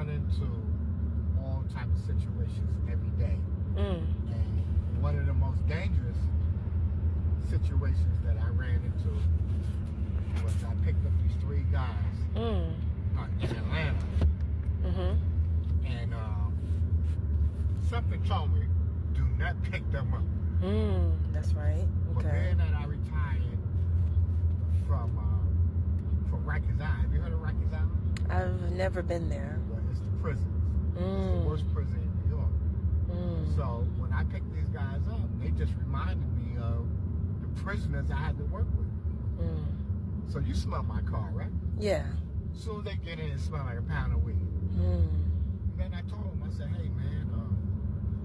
run into all type of situations every day. And one of the most dangerous situations that I ran into was I picked up these 3 guys in Atlanta. And something told me, do not pick them up. That's right. Okay. But being that I retired from Rikers Island. Have you heard of Rikers Island? I've never been there. Well, it's the prisons. It's the worst prison in New York. So when I picked these guys up, they just reminded me of the prisoners I had to work with. So you smell my car, right? Yeah. As soon as they get in, it smells like a pound of weed. And then I told them, I said, hey man,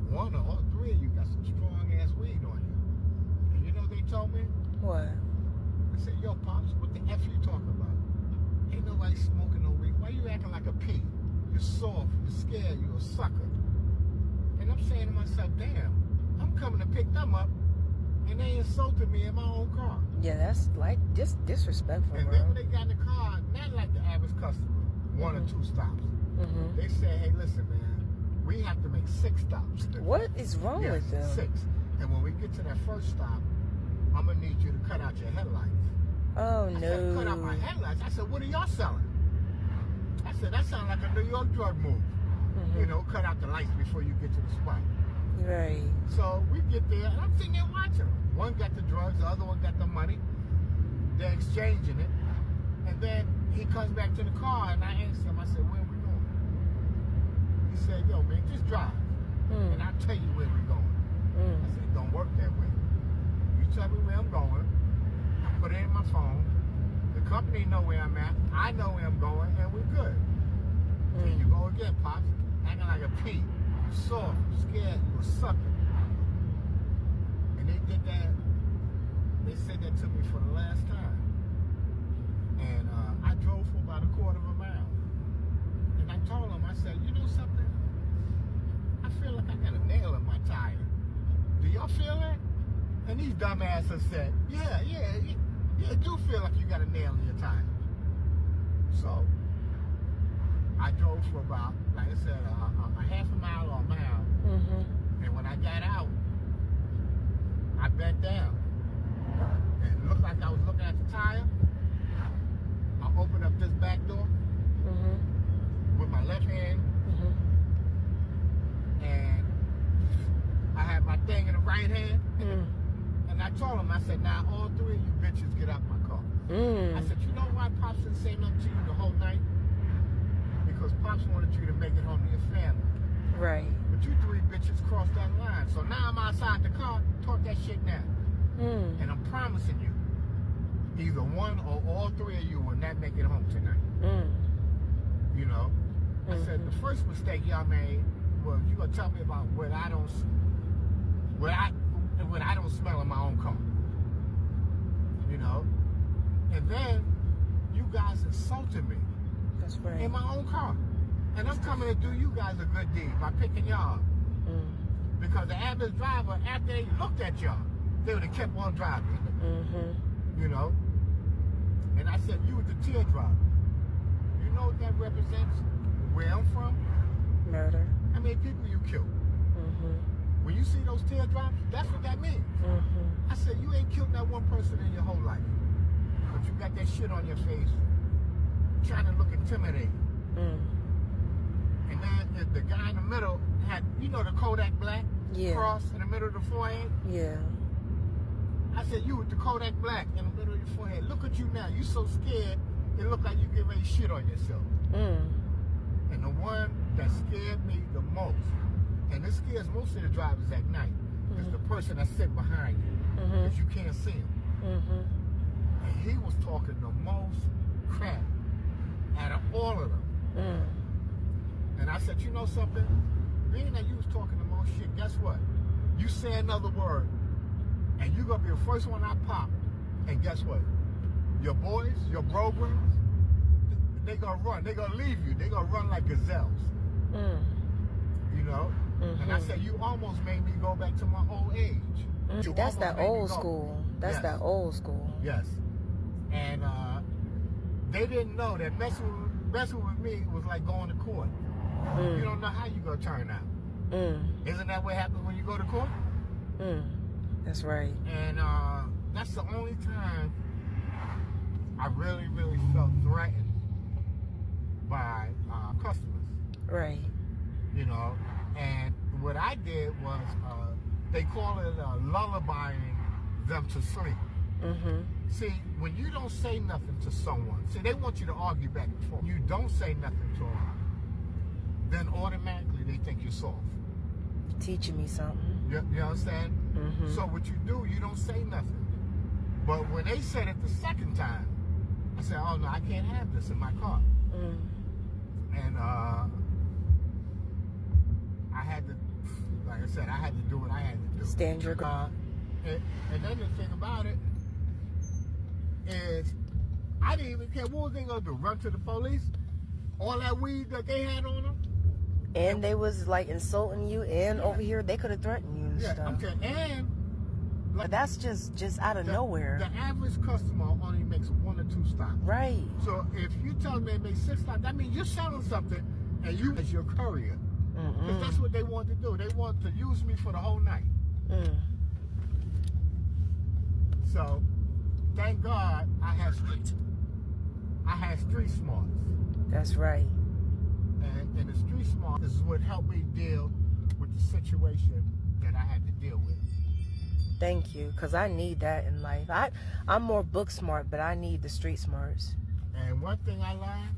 one or all 3 of you got some strong ass weed on you. And you know what they told me? What? I said, yo, Pops, what the F you talking about? Ain't nobody smoking no weed. Why you acting like a pig? You're soft, you're scared, you're a sucker. And I'm saying to myself, damn, I'm coming to pick them up, and they insulted me in my own car. Yeah, that's like disrespectful, And bro. then when they got in the car, not like the average customer, 1 or 2 stops. They said, hey, listen, man, we have to make 6 stops. What is wrong with them? 6. And when we get to that first stop, I'm going to need you to cut out your headlights. Oh, I no. said, cut out my headlights. I said, what are y'all selling? I said, that sounds like a New York drug move. You know, cut out the lights before you get to the spot. Right. So we get there, and I'm sitting there watching them. One got the drugs, the other one got the money. They're exchanging it. And then he comes back to the car, and I asked him, I said, where we going? He said, yo, man, just drive. And I'll tell you where we're going. I said, it don't work that way. You tell me where I'm going. I put it in my phone. The company know where I'm at. I know where I'm going, and we're good. Here you go again, Pops. Acting like a pig. You soft, you scared, you a sucker. And they did that. They said that to me for the last time. And I drove for about a quarter of a mile. And I told them, I said, you know something? I feel like I got a nail in my tire. Do y'all feel that? And these dumbasses said, yeah, it do feel like you got a nail in your tire. So I drove for about, like I said, a half a mile or a mile. And when I got out, I bent down. And it looked like I was looking at the tire. I opened up this back door with my left hand. And I had my thing in the right hand. And I told him, I said, now all 3 of you bitches get out my car. I said, you know why Pops didn't say nothing to you the whole night? Because Pops wanted you to make it home to your family. Right. But you 3 bitches crossed that line. So now I'm outside the car, talk that shit now. And I'm promising you, either one or all 3 of you will not make it home tonight. You know? I said, the first mistake y'all made was you gonna tell me about what I don't smell in my own car. You know? And then you guys insulted me. That's right. In my own car. And I'm coming to do you guys a good deed by picking y'all up. Because the average driver, after they looked at y'all, they would have kept on driving. You know? And I said, you was the teardrop. You know what that represents? Where I'm from? Murder. How many people you killed? When you see those teardrops, that's what that means. I said, you ain't killed not one person in your whole life. But you got that shit on your face, trying to look intimidating. And then the guy in the middle had, you know, the Kodak Black cross in the middle of the forehead? Yeah. I said, you with the Kodak Black in the middle of your forehead. Look at you now. You so scared, it look like you get ready to shit on yourself. And the one that scared me the most, and this scares most of the drivers at night, is the person that's sitting behind you, because you can't see him. And he was talking the most crap out of all of them. And I said, you know something? Being that you was talking the most shit, guess what? You say another word, and you're going to be the first one I pop. And guess what? Your boys, your brograms, they going to run. They going to leave you. They going to run like gazelles. You know? And I said, you almost made me go back to my old age. That's that old school. That's that old school. Yes. And they didn't know that messing with me was like going to court. You don't know how you're going to turn out. Isn't that what happens when you go to court? That's right. And that's the only time I really, really felt threatened by customers. Right. You know, and what I did was, they call it lullabying them to sleep. See, when you don't say nothing to someone, see, they want you to argue back and forth. You don't say nothing to them, then automatically they think you're soft. Teaching me something. You understand? So what you do, you don't say nothing. But when they said it the second time, I said, oh no, I can't have this in my car. And I had to, like I said, I had to do what I had to do. Stand your ground. And then the thing about it is, I didn't even care. What was they gonna do? Run to the police? All that weed that they had on them? And they was like insulting you, and over here they could have threatened you and stuff. I'm telling, and like, But that's just out of nowhere. The average customer only makes 1 or 2 stops. Right. So if you tell me they make 6 stops, that means you're selling something, and you as your courier. Because that's what they want to do. They want to use me for the whole night. So, thank God I had street smarts. That's right. And the street smart is what helped me deal with the situation that I had to deal with. Thank you, because I need that in life. I'm more book smart, but I need the street smarts. And one thing I learned,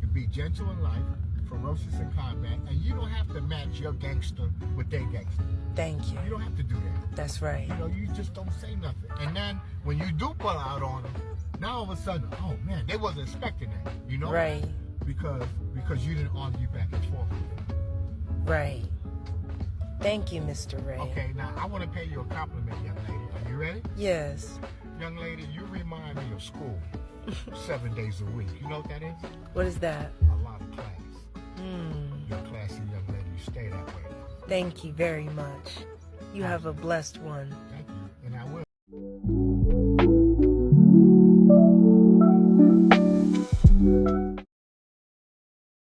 to be gentle in life, ferocious in combat, and you don't have to match your gangster with their gangster. Thank you. You don't have to do that. That's right. You know, you just don't say nothing. And then when you do pull out on them, now all of a sudden, oh man, they wasn't expecting that. You know? Right. Because you didn't argue back and forth with them. Right. Thank you, Mr. Ray. Okay, now I want to pay you a compliment, young lady. Are you ready? Yes. Young lady, you remind me of school 7 days a week. You know what that is? What is that? A lot of class. You're a classy young lady. You stay that way. Thank you very much. You have a blessed one. Thank you.